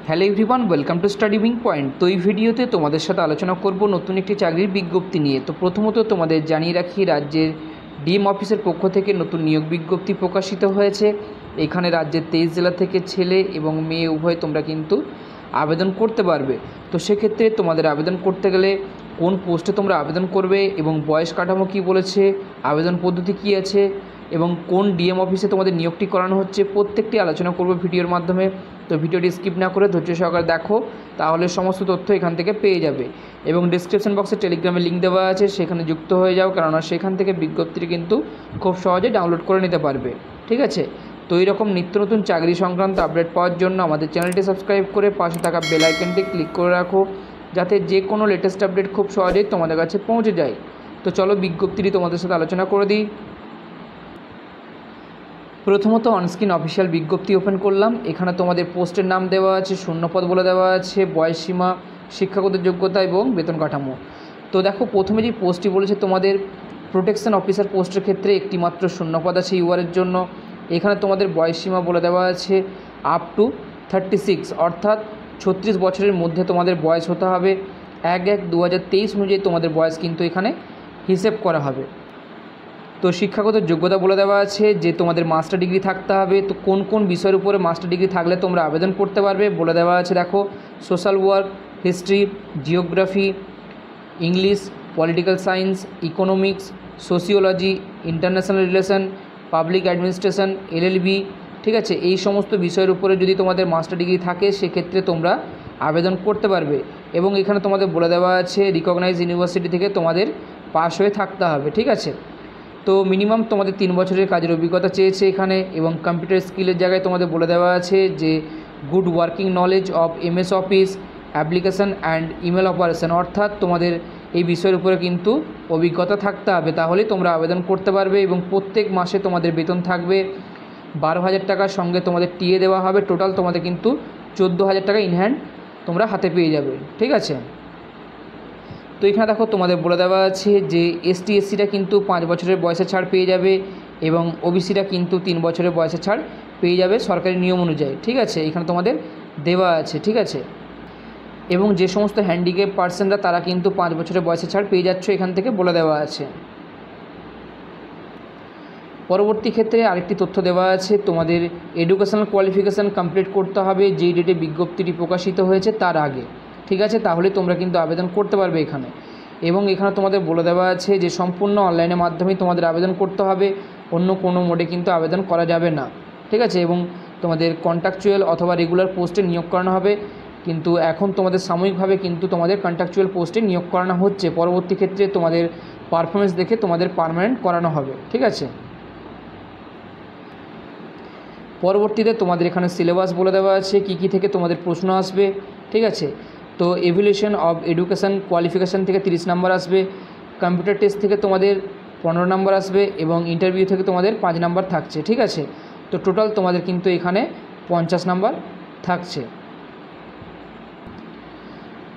Hello everyone, welcome to study wing point. তো এই ভিডিওতে তোমাদের সাথে আলোচনা করব নতুন একটি চাকরির বিজ্ঞপ্তি নিয়ে। তো প্রথমত তোমাদের জানিয়ে রাখি, রাজ্যের ডিএম অফিসের পক্ষ থেকে নতুন নিয়োগ বিজ্ঞপ্তি প্রকাশিত হয়েছে। এখানে রাজ্যের 23 জেলা থেকে ছেলে এবং মেয়ে উভয় তোমরা কিন্তু আবেদন করতে পারবে। তো সেক্ষেত্রে তোমাদের আবেদন করতে গেলে কোন পোস্টে তোমরা আবেদন করবে এবং বয়স কাঠামো কী বলেছে, আবেদন পদ্ধতি কী আছে এবং কোন ডিএম অফিসে তোমাদের নিয়োগটি করানো হচ্ছে, প্রত্যেকটি আলোচনা করব ভিডিওর মাধ্যমে। তো ভিডিওটি স্কিপ না করে ধৈর্য সহকারে দেখো, তাহলে সমস্ত তথ্য এখান থেকে পেয়ে যাবে। এবং ডিসক্রিপশন বক্সে টেলিগ্রামের লিঙ্ক দেওয়া আছে, সেখানে যুক্ত হয়ে যাও, কেননা সেখান থেকে বিজ্ঞপ্তিটি কিন্তু খুব সহজে ডাউনলোড করে নিতে পারবে। ঠিক আছে? তো এইরকম নিত্য নতুন চাকরি সংক্রান্ত আপডেট পাওয়ার জন্য আমাদের চ্যানেলটি সাবস্ক্রাইব করে পাশে থাকা বেল আইকনটি ক্লিক করে রাখো, যাতে যে কোনো লেটেস্ট আপডেট খুব সহজেই তোমাদের কাছে পৌঁছে যায়। তো চলো বিজ্ঞপ্তিটি তোমাদের সাথে আলোচনা করে দিই। প্রথমত অনস্ক্রিন অফিসিয়াল বিজ্ঞপ্তি ওপেন করলাম। এখানে তোমাদের পোস্টের নাম দেওয়া আছে, শূন্যপদ বলে দেওয়া আছে, বয়সসীমা, শিক্ষাগত যোগ্যতা এবং বেতন কাঠামো। তো দেখো, প্রথমে যে পোস্টটি বলেছে তোমাদের প্রোটেকশন অফিসার পোস্টের ক্ষেত্রে একটি মাত্র শূন্যপদ আছে ইউআরের জন্য। এখানে তোমাদের বয়সসীমা বলে দেওয়া আছে আপ টু 36, অর্থাৎ 36 বছরের মধ্যে তোমাদের বয়স হতে হবে। 1/1/2023 অনুযায়ী তোমাদের বয়স কিন্তু এখানে হিসেব করা হবে। তো শিক্ষাগত যোগ্যতা বলে দেওয়া আছে যে তোমাদের মাস্টার ডিগ্রি থাকতে হবে। তো কোন কোন বিষয়ের উপরে মাস্টার ডিগ্রি থাকলে তোমরা আবেদন করতে পারবে বলে দেওয়া আছে। দেখো, social work, history, geography, English, political science, economics, sociology, international relation, public administration, LLB. ঠিক আছে, এই সমস্ত বিষয়ের উপরে যদি তোমাদের মাস্টার ডিগ্রি থাকে সেক্ষেত্রে তোমরা আবেদন করতে পারবে। এবং এখানে তোমাদের বলে দেওয়া আছে রিকগনাইজ ইউনিভার্সিটি থেকে তোমাদের পাস হয়ে থাকতে হবে। ঠিক আছে? তো মিনিমাম তোমাদের 3 বছরের কাজের অভিজ্ঞতা চেয়েছে এখানে। এবং কম্পিউটার স্কিলের জায়গায় তোমাদের বলে দেওয়া আছে যে good working knowledge of MS office, application and email operation, অর্থাৎ তোমাদের এই বিষয়ের উপরে কিন্তু অভিজ্ঞতা থাকতে হবে, তাহলেই তোমরা আবেদন করতে পারবে। এবং প্রত্যেক মাসে তোমাদের বেতন থাকবে 12,000 টাকার সঙ্গে তোমাদের টিএ দেওয়া হবে। টোটাল তোমাদের কিন্তু 14,000 টাকা ইন হ্যান্ড তোমরা হাতে পেয়ে যাবে। ঠিক আছে? তো এখানে দেখো তোমাদের বলে দেওয়া আছে যে এসটি এসসিরা কিন্তু 5 বছরের বয়সে ছাড় পেয়ে যাবে এবং ওবিসিরা কিন্তু 3 বছরের বয়সে ছাড় পেয়ে যাবে সরকারি নিয়ম অনুযায়ী। ঠিক আছে? এখানে তোমাদের দেওয়া আছে। ঠিক আছে? এবং যে সমস্ত হ্যান্ডিক্যাপ পার্সনরা তারা কিন্তু 5 বছরের বয়সে ছাড় পেয়ে যাচ্ছে, এখান থেকে বলে দেওয়া আছে। পরবর্তী ক্ষেত্রে আরেকটি তথ্য দেওয়া আছে, তোমাদের এডুকেশনাল কোয়ালিফিকেশান কমপ্লিট করতে হবে যেই ডেটে বিজ্ঞপ্তিটি প্রকাশিত হয়েছে তার আগে। ঠিক আছে? তাহলে তোমরা কিন্তু আবেদন করতে পারবে এখানে। এবং এখানে তোমাদের বলে দেওয়া আছে যে সম্পূর্ণ অনলাইনের মাধ্যমেই তোমাদের আবেদন করতে হবে, অন্য কোনো মোডে কিন্তু আবেদন করা যাবে না। ঠিক আছে? এবং তোমাদের কন্ট্রাকচুয়াল অথবা রেগুলার পোস্টে নিয়োগ করানো হবে, কিন্তু এখন তোমাদের সাময়িকভাবে কিন্তু তোমাদের কন্ট্রাকচুয়াল পোস্টে নিয়োগ করানো হচ্ছে। পরবর্তী ক্ষেত্রে তোমাদের পারফরমেন্স দেখে তোমাদের পার্মানেন্ট করানো হবে। ঠিক আছে? পরবর্তীতে তোমাদের এখানে সিলেবাস বলে দেওয়া আছে কী কী থেকে তোমাদের প্রশ্ন আসবে। ঠিক আছে? তো এভ্যালুয়েশন অফ এডুকেশান কোয়ালিফিকেশান থেকে 30 নম্বর আসবে, কম্পিউটার টেস্ট থেকে তোমাদের 15 নম্বর আসবে এবং ইন্টারভিউ থেকে তোমাদের 5 নম্বর থাকছে। ঠিক আছে? তো টোটাল তোমাদের কিন্তু এখানে 50 নম্বর থাকছে।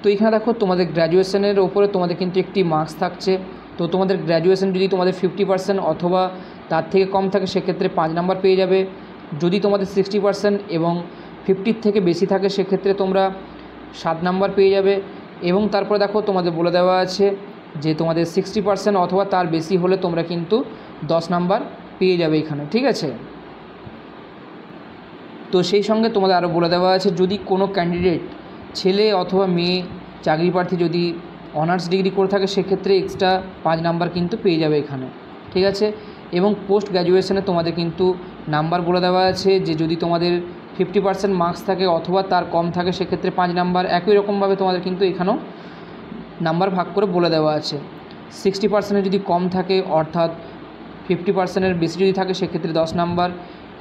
তো এখানে দেখো তোমাদের গ্র্যাজুয়েশনের ওপরে তোমাদের কিন্তু একটি মার্কস থাকছে। তো তোমাদের গ্র্যাজুয়েশন যদি তোমাদের 50% অথবা তার থেকে কম থাকে সেক্ষেত্রে 5 নম্বর পেয়ে যাবে। যদি তোমাদের 60% এবং 50 থেকে বেশি থাকে সেক্ষেত্রে তোমরা 7 নম্বর পেয়ে যাবে। এবং তারপরে দেখো তোমাদের বলে দেওয়া আছে যে তোমাদের 60% অথবা তার বেশি হলে তোমরা কিন্তু 10 নম্বর পেয়ে যাবে এখানে। ঠিক আছে? তো সেই সঙ্গে তোমাদের আরও বলে দেওয়া আছে যদি কোনো ক্যান্ডিডেট ছেলে অথবা মেয়ে চাকরি প্রার্থী যদি অনার্স ডিগ্রি করে থাকে সেক্ষেত্রে এক্সট্রা 5 নাম্বার কিন্তু পেয়ে যাবে এখানে। ঠিক আছে? এবং পোস্ট গ্র্যাজুয়েশনে তোমাদের কিন্তু নাম্বার বলে দেওয়া আছে যে যদি তোমাদের 50% মার্কস থাকে অথবা তার কম থাকে সেক্ষেত্রে 5 নাম্বার। একই রকমভাবে তোমাদের কিন্তু এখানেও নাম্বার ভাগ করে বলে দেওয়া আছে। 60% যদি কম থাকে অর্থাৎ 50%-এর বেশি যদি থাকে সেক্ষেত্রে 10 নাম্বার।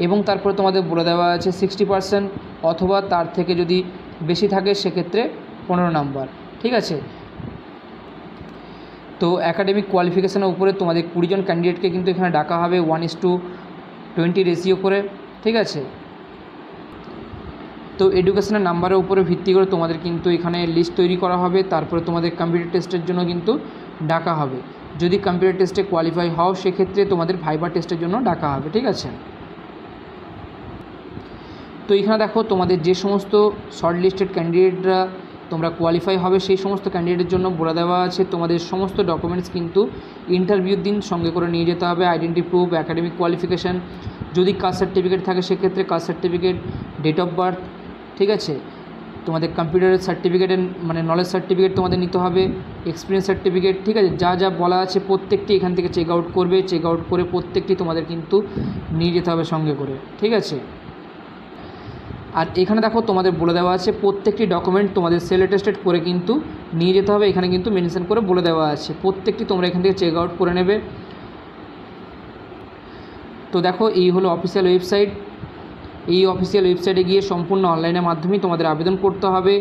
এবং তারপরে তোমাদের বলে দেওয়া আছে 60% অথবা তার থেকে যদি বেশি থাকে সেক্ষেত্রে 15 নাম্বার। ঠিক আছে? তো অ্যাকাডেমিক কোয়ালিফিকেশানের উপরে তোমাদের 20 জন ক্যান্ডিডেটকে কিন্তু এখানে ডাকা হবে 1:20 রেশিও করে। ঠিক আছে? তো এডুকেশনের নাম্বারের উপরে ভিত্তি করে তোমাদের কিন্তু এখানে লিস্ট তৈরি করা হবে। তারপরে তোমাদের কম্পিউটার টেস্টের জন্য কিন্তু ডাকা হবে। যদি কম্পিউটার টেস্টে কোয়ালিফাই হও সেক্ষেত্রে তোমাদের ভাইবা টেস্টের জন্য ডাকা হবে। ঠিক আছে? তো এখানে দেখো তোমাদের যে সমস্ত শর্ট লিস্টেড ক্যান্ডিডেটরা তোমরা কোয়ালিফাই হবে সেই সমস্ত ক্যান্ডিডেটের জন্য বলে দেওয়া আছে তোমাদের সমস্ত ডকুমেন্টস কিন্তু ইন্টারভিউর দিন সঙ্গে করে নিয়ে যেতে হবে। আইডেন্টি প্রুফ, অ্যাকাডেমিক কোয়ালিফিকেশান, যদি কাস্ট সার্টিফিকেট থাকে সেক্ষেত্রে caste certificate, date of birth, ঠিক আছে। তোমাদের কম্পিউটারের সার্টিফিকেটের মানে নলেজ সার্টিফিকেট তোমাদের নিতে হবে, এক্সপিরিয়েন্স সার্টিফিকেট, ঠিক আছে। যা যা বলা আছে প্রত্যেকটি এখান থেকে চেক আউট করবে, চেক আউট করে প্রত্যেকটি তোমাদের কিন্তু নিয়ে যেতে হবে সঙ্গে করে, ঠিক আছে। আর এখানে দেখো তোমাদের বলে দেওয়া আছে প্রত্যেকটি ডকুমেন্ট তোমাদের সেল অ্যাটেস্টেড করে কিন্তু নিয়ে যেতে হবে, এখানে কিন্তু মেনশন করে বলে দেওয়া আছে। প্রত্যেকটি তোমরা এখান থেকে চেক আউট করে নেবে। তো দেখো এই হলো অফিসিয়াল ওয়েবসাইট। এই অফিসিয়াল ওয়েবসাইটে গিয়ে সম্পূর্ণ অনলাইনের মাধ্যমেই তোমাদের আবেদন করতে হবে।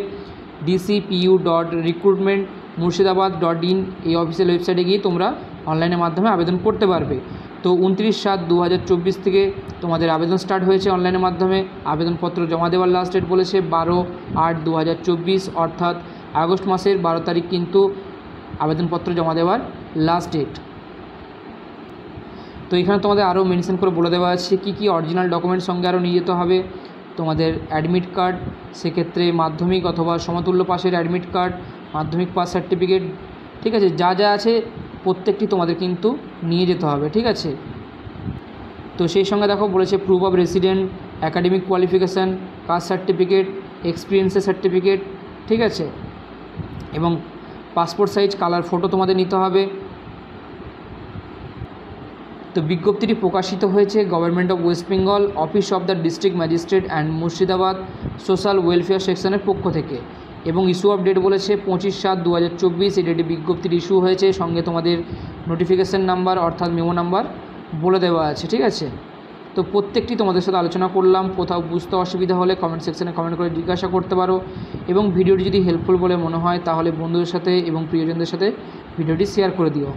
dcpu.recruitment.murshidabad.in এই অফিসিয়াল ওয়েবসাইটে গিয়ে তোমরা অনলাইনের মাধ্যমে আবেদন করতে পারবে। তো 29/7/2024 থেকে তোমাদের আবেদন স্টার্ট হয়েছে অনলাইনের মাধ্যমে। আবেদনপত্র জমা দেওয়ার লাস্ট ডেট বলেছে 12/8/2024, অর্থাৎ আগস্ট মাসের 12 তারিখ কিন্তু আবেদনপত্র জমা দেওয়ার লাস্ট ডেট। তো এখানে তোমাদের আরও মেনশন করে বলে দেওয়া আছে কী কী অরিজিনাল ডকুমেন্ট সঙ্গে আরও নিয়ে যেতে হবে। তোমাদের অ্যাডমিট কার্ড, সেক্ষেত্রে মাধ্যমিক অথবা সমতুল্য পাশের অ্যাডমিট কার্ড, মাধ্যমিক পাস সার্টিফিকেট, ঠিক আছে। যা যা আছে প্রত্যেকটি তোমাদের কিন্তু নিয়ে যেতে হবে, ঠিক আছে। তো সেই সঙ্গে দেখো বলেছে proof of resident, academic qualification, caste certificate, এক্সপিরিয়েন্সের সার্টিফিকেট, ঠিক আছে, এবং পাসপোর্ট সাইজ কালার ফটো তোমাদের নিতে হবে। তো বিজ্ঞপ্তিটি প্রকাশিত হয়েছে government of West Bengal, office of the district magistrate and Murshidabad social welfare সেকশনের পক্ষ থেকে, এবং ইস্যু অফ ডেট বলেছে 25/7/2024 এই ডেটে বিজ্ঞপ্তির ইস্যু হয়েছে। সঙ্গে তোমাদের নোটিফিকেশান নাম্বার অর্থাৎ মেমো নাম্বার বলে দেওয়া আছে, ঠিক আছে। তো প্রত্যেকটি তোমাদের সাথে আলোচনা করলাম। কোথাও বুঝতে অসুবিধা হলে কমেন্ট সেকশনে কমেন্ট করে জিজ্ঞাসা করতে পারো, এবং ভিডিওটি যদি হেল্পফুল বলে মনে হয় তাহলে বন্ধুদের সাথে এবং প্রিয়জনদের সাথে ভিডিওটি শেয়ার করে দিও।